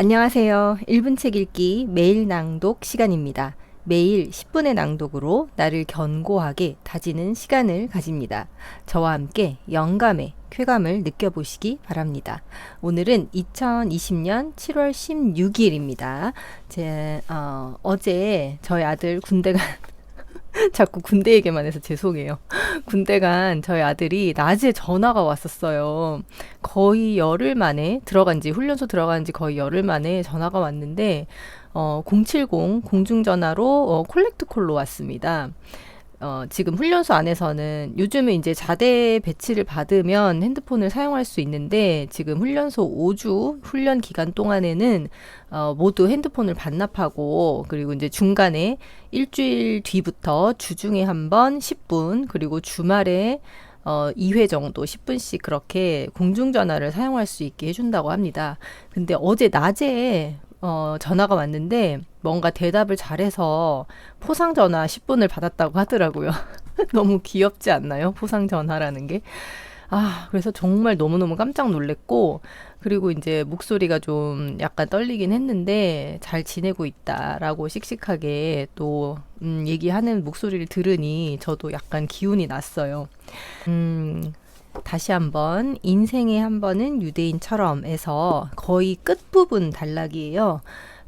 안녕하세요. 1분 책 읽기 매일 낭독 시간입니다. 매일 10분의 낭독으로 나를 견고하게 다지는 시간을 가집니다. 저와 함께 영감의 쾌감을 느껴보시기 바랍니다. 오늘은 2020년 7월 16일입니다. 어제 저희 아들 군대 간 자꾸 군대 얘기만 해서 죄송해요. 군대 간 저희 아들이 낮에 전화가 왔었어요. 거의 열흘 만에 훈련소 들어간 지 거의 열흘 만에 전화가 왔는데, 070 공중전화로 콜렉트 콜로 왔습니다. 지금 훈련소 안에서는 요즘에 이제 자대 배치를 받으면 핸드폰을 사용할 수 있는데, 지금 훈련소 5주 훈련 기간 동안에는 모두 핸드폰을 반납하고, 그리고 이제 중간에 일주일 뒤부터 주중에 한 번 10분, 그리고 주말에 2회 정도 10분씩 그렇게 공중전화를 사용할 수 있게 해준다고 합니다. 근데 어제 낮에 전화가 왔는데 뭔가 대답을 잘해서 포상전화 10분을 받았다고 하더라고요. 너무 귀엽지 않나요? 포상전화라는 게. 그래서 정말 너무너무 깜짝 놀랬고, 그리고 이제 목소리가 좀 약간 떨리긴 했는데 잘 지내고 있다라고 씩씩하게 또 얘기하는 목소리를 들으니 저도 약간 기운이 났어요. 다시 한번 인생에 한 번은 유대인처럼에서 거의 끝부분 단락이에요.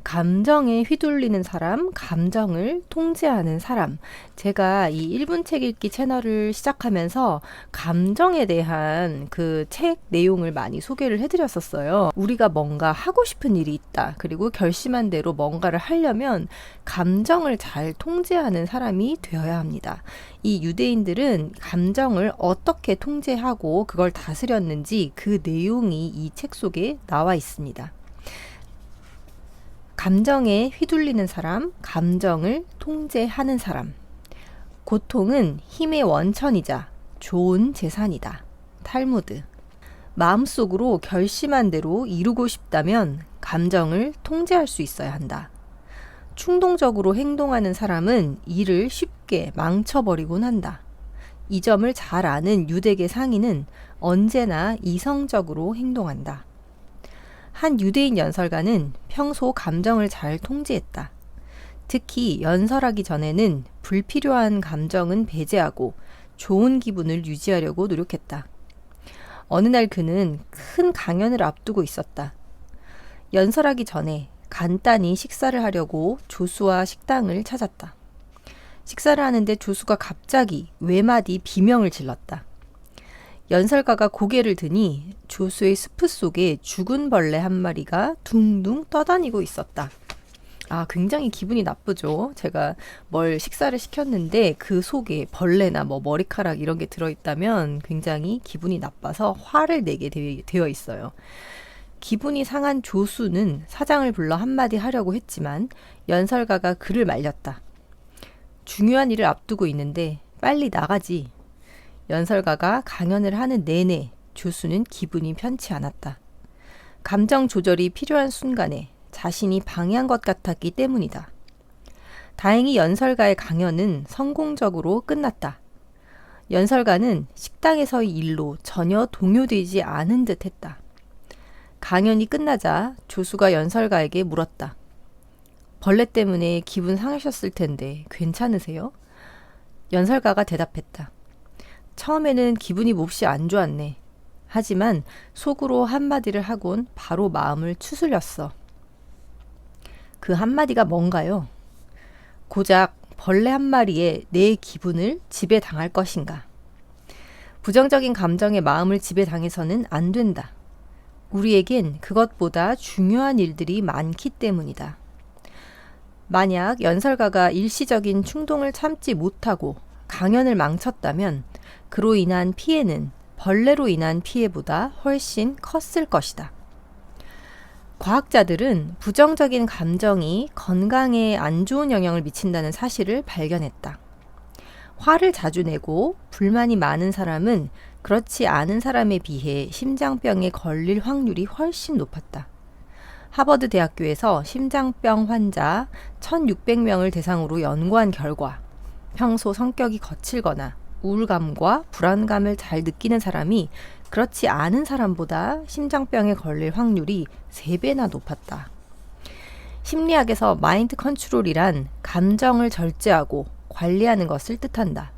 감정에 휘둘리는 사람, 감정을 통제하는 사람. 제가 이 1분 책 읽기 채널을 시작하면서 감정에 대한 그 책 내용을 많이 소개를 해드렸었어요. 우리가 뭔가 하고 싶은 일이 있다. 그리고 결심한 대로 뭔가를 하려면 감정을 잘 통제하는 사람이 되어야 합니다. 이 유대인들은 감정을 어떻게 통제하고 그걸 다스렸는지 그 내용이 이 책 속에 나와 있습니다. 감정에 휘둘리는 사람, 감정을 통제하는 사람. 고통은 힘의 원천이자 좋은 재산이다. 탈무드. 마음속으로 결심한 대로 이루고 싶다면 감정을 통제할 수 있어야 한다. 충동적으로 행동하는 사람은 일을 쉽게 망쳐버리곤 한다. 이 점을 잘 아는 유대계 상인은 언제나 이성적으로 행동한다. 한 유대인 연설가는 평소 감정을 잘 통제했다. 특히 연설하기 전에는 불필요한 감정은 배제하고 좋은 기분을 유지하려고 노력했다. 어느 날 그는 큰 강연을 앞두고 있었다. 연설하기 전에 간단히 식사를 하려고 조수와 식당을 찾았다. 식사를 하는데 조수가 갑자기 외마디 비명을 질렀다. 연설가가 고개를 드니 조수의 스프 속에 죽은 벌레 한 마리가 둥둥 떠다니고 있었다. 굉장히 기분이 나쁘죠. 제가 뭘 식사를 시켰는데 그 속에 벌레나 머리카락 이런 게 들어있다면 굉장히 기분이 나빠서 화를 내게 되어 있어요. 기분이 상한 조수는 사장을 불러 한마디 하려고 했지만 연설가가 그를 말렸다. 중요한 일을 앞두고 있는데 빨리 나가지. 연설가가 강연을 하는 내내 조수는 기분이 편치 않았다. 감정 조절이 필요한 순간에 자신이 방해한 것 같았기 때문이다. 다행히 연설가의 강연은 성공적으로 끝났다. 연설가는 식당에서의 일로 전혀 동요되지 않은 듯 했다. 강연이 끝나자 조수가 연설가에게 물었다. 벌레 때문에 기분 상하셨을 텐데 괜찮으세요? 연설가가 대답했다. 처음에는 기분이 몹시 안 좋았네. 하지만 속으로 한마디를 하곤 바로 마음을 추스렸어. 그 한마디가 뭔가요? 고작 벌레 한 마리에 내 기분을 지배당할 것인가? 부정적인 감정에 마음을 지배당해서는 안 된다. 우리에겐 그것보다 중요한 일들이 많기 때문이다. 만약 연설가가 일시적인 충동을 참지 못하고 강연을 망쳤다면 그로 인한 피해는 벌레로 인한 피해보다 훨씬 컸을 것이다. 과학자들은 부정적인 감정이 건강에 안 좋은 영향을 미친다는 사실을 발견했다. 화를 자주 내고 불만이 많은 사람은 그렇지 않은 사람에 비해 심장병에 걸릴 확률이 훨씬 높았다. 하버드 대학교에서 심장병 환자 1,600명을 대상으로 연구한 결과 평소 성격이 거칠거나 우울감과 불안감을 잘 느끼는 사람이 그렇지 않은 사람보다 심장병에 걸릴 확률이 3배나 높았다. 심리학에서 마인드 컨트롤이란 감정을 절제하고 관리하는 것을 뜻한다.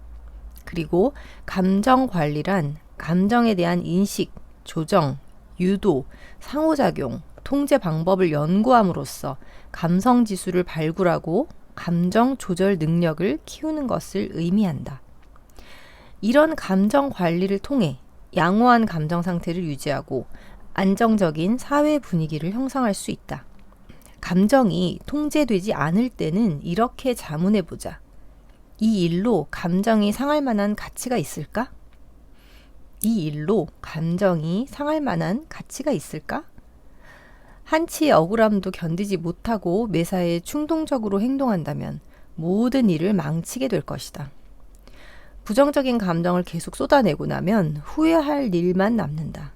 그리고 감정 관리란 감정에 대한 인식, 조정, 유도, 상호작용, 통제 방법을 연구함으로써 감성 지수를 발굴하고 감정 조절 능력을 키우는 것을 의미한다. 이런 감정 관리를 통해 양호한 감정 상태를 유지하고 안정적인 사회 분위기를 형성할 수 있다. 감정이 통제되지 않을 때는 이렇게 자문해보자. 이 일로 감정이 상할 만한 가치가 있을까? 이 일로 감정이 상할 만한 가치가 있을까? 한치의 억울함도 견디지 못하고 매사에 충동적으로 행동한다면 모든 일을 망치게 될 것이다. 부정적인 감정을 계속 쏟아내고 나면 후회할 일만 남는다.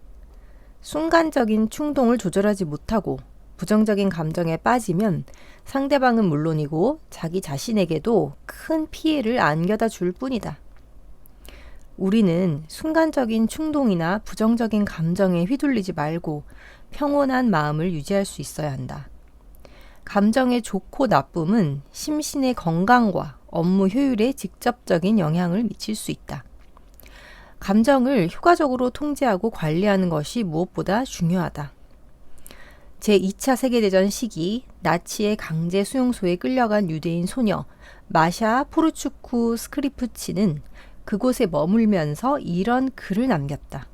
순간적인 충동을 조절하지 못하고 부정적인 감정에 빠지면 상대방은 물론이고 자기 자신에게도 큰 피해를 안겨다 줄 뿐이다. 우리는 순간적인 충동이나 부정적인 감정에 휘둘리지 말고 평온한 마음을 유지할 수 있어야 한다. 감정의 좋고 나쁨은 심신의 건강과 업무 효율에 직접적인 영향을 미칠 수 있다. 감정을 효과적으로 통제하고 관리하는 것이 무엇보다 중요하다. 제2차 세계대전 시기 나치의 강제 수용소에 끌려간 유대인 소녀 마샤 포르추쿠 스크리프치는 그곳에 머물면서 이런 글을 남겼다.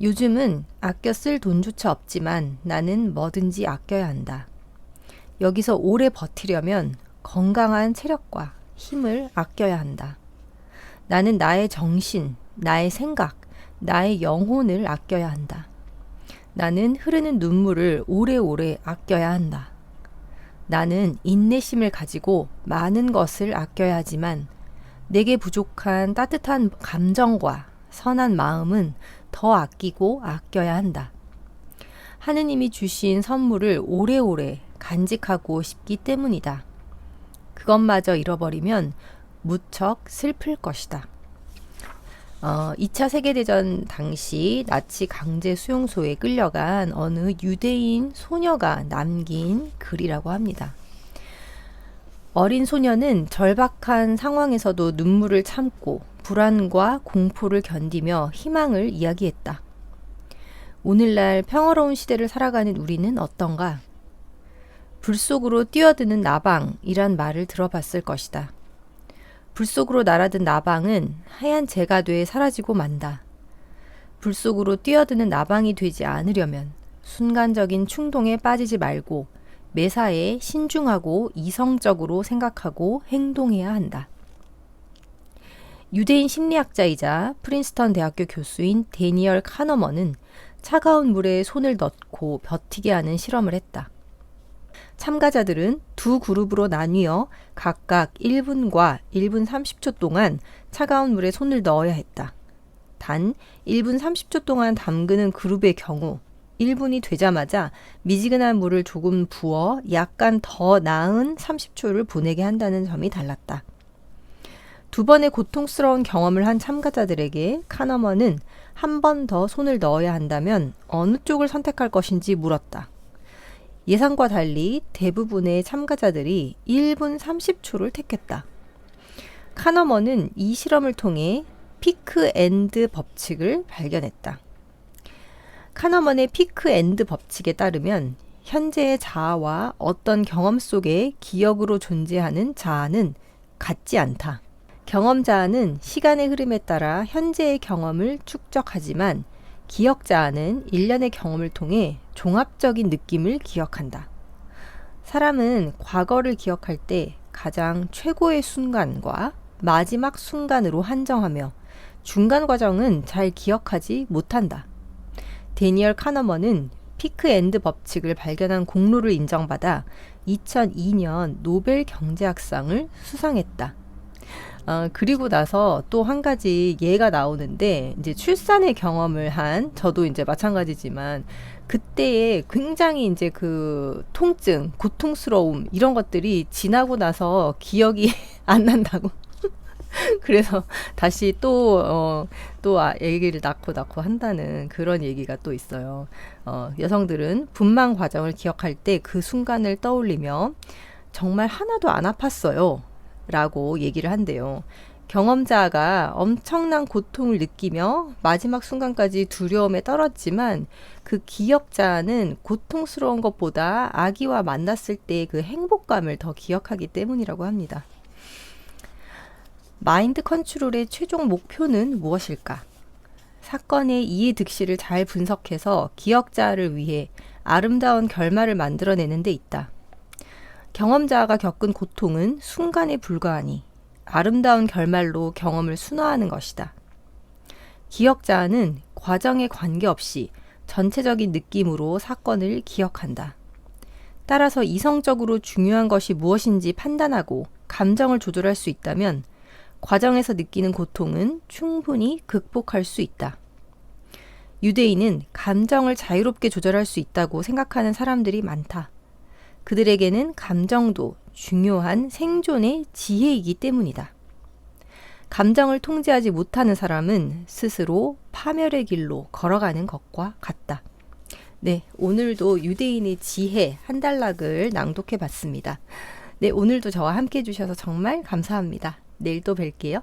요즘은 아껴 쓸 돈조차 없지만 나는 뭐든지 아껴야 한다. 여기서 오래 버티려면 건강한 체력과 힘을 아껴야 한다. 나는 나의 정신, 나의 생각, 나의 영혼을 아껴야 한다. 나는 흐르는 눈물을 오래오래 아껴야 한다. 나는 인내심을 가지고 많은 것을 아껴야 하지만 내게 부족한 따뜻한 감정과 선한 마음은 더 아끼고 아껴야 한다. 하느님이 주신 선물을 오래오래 간직하고 싶기 때문이다. 그것마저 잃어버리면 무척 슬플 것이다. 2차 세계대전 당시 나치 강제 수용소에 끌려간 어느 유대인 소녀가 남긴 글이라고 합니다. 어린 소녀는 절박한 상황에서도 눈물을 참고 불안과 공포를 견디며 희망을 이야기했다. 오늘날 평화로운 시대를 살아가는 우리는 어떤가? 불 속으로 뛰어드는 나방이란 말을 들어봤을 것이다. 불 속으로 날아든 나방은 하얀 재가 돼 사라지고 만다. 불 속으로 뛰어드는 나방이 되지 않으려면 순간적인 충동에 빠지지 말고 매사에 신중하고 이성적으로 생각하고 행동해야 한다. 유대인 심리학자이자 프린스턴 대학교 교수인 데니얼 카너먼은 차가운 물에 손을 넣고 버티게 하는 실험을 했다. 참가자들은 두 그룹으로 나뉘어 각각 1분과 1분 30초 동안 차가운 물에 손을 넣어야 했다. 단 1분 30초 동안 담그는 그룹의 경우 1분이 되자마자 미지근한 물을 조금 부어 약간 더 나은 30초를 보내게 한다는 점이 달랐다. 두 번의 고통스러운 경험을 한 참가자들에게 카너먼은 한 번 더 손을 넣어야 한다면 어느 쪽을 선택할 것인지 물었다. 예상과 달리 대부분의 참가자들이 1분 30초를 택했다. 카너먼은 이 실험을 통해 피크 앤드 법칙을 발견했다. 카너먼의 피크 앤드 법칙에 따르면 현재의 자아와 어떤 경험 속의 기억으로 존재하는 자아는 같지 않다. 경험 자아는 시간의 흐름에 따라 현재의 경험을 축적하지만 기억 자아는 일련의 경험을 통해 종합적인 느낌을 기억한다. 사람은 과거를 기억할 때 가장 최고의 순간과 마지막 순간으로 한정하며 중간 과정은 잘 기억하지 못한다. 데니얼 카너먼은 피크 앤드 법칙을 발견한 공로를 인정받아 2002년 노벨 경제학상을 수상했다. 그리고 나서 또 한 가지 예가 나오는데, 이제 출산의 경험을 한, 저도 이제 마찬가지지만, 그때의 굉장히 이제 그 통증, 고통스러움, 이런 것들이 지나고 나서 기억이 안 난다고. 그래서 다시 아기를 낳고 한다는 그런 얘기가 또 있어요. 여성들은 분만 과정을 기억할 때 그 순간을 떠올리며 정말 하나도 안 아팠어요. 라고 얘기를 한대요. 경험자가 엄청난 고통을 느끼며 마지막 순간까지 두려움에 떨었지만 그 기억자는 고통스러운 것보다 아기와 만났을 때 그 행복감을 더 기억하기 때문이라고 합니다. 마인드 컨트롤의 최종 목표는 무엇일까? 사건의 이해득실을 잘 분석해서 기억자를 위해 아름다운 결말을 만들어내는 데 있다. 경험자가 겪은 고통은 순간에 불과하니 아름다운 결말로 경험을 순화하는 것이다. 기억자는 과정에 관계없이 전체적인 느낌으로 사건을 기억한다. 따라서 이성적으로 중요한 것이 무엇인지 판단하고 감정을 조절할 수 있다면 과정에서 느끼는 고통은 충분히 극복할 수 있다. 유대인은 감정을 자유롭게 조절할 수 있다고 생각하는 사람들이 많다. 그들에게는 감정도 중요한 생존의 지혜이기 때문이다. 감정을 통제하지 못하는 사람은 스스로 파멸의 길로 걸어가는 것과 같다. 네, 오늘도 유대인의 지혜 한 단락을 낭독해 봤습니다. 네, 오늘도 저와 함께 해주셔서 정말 감사합니다. 내일 또 뵐게요.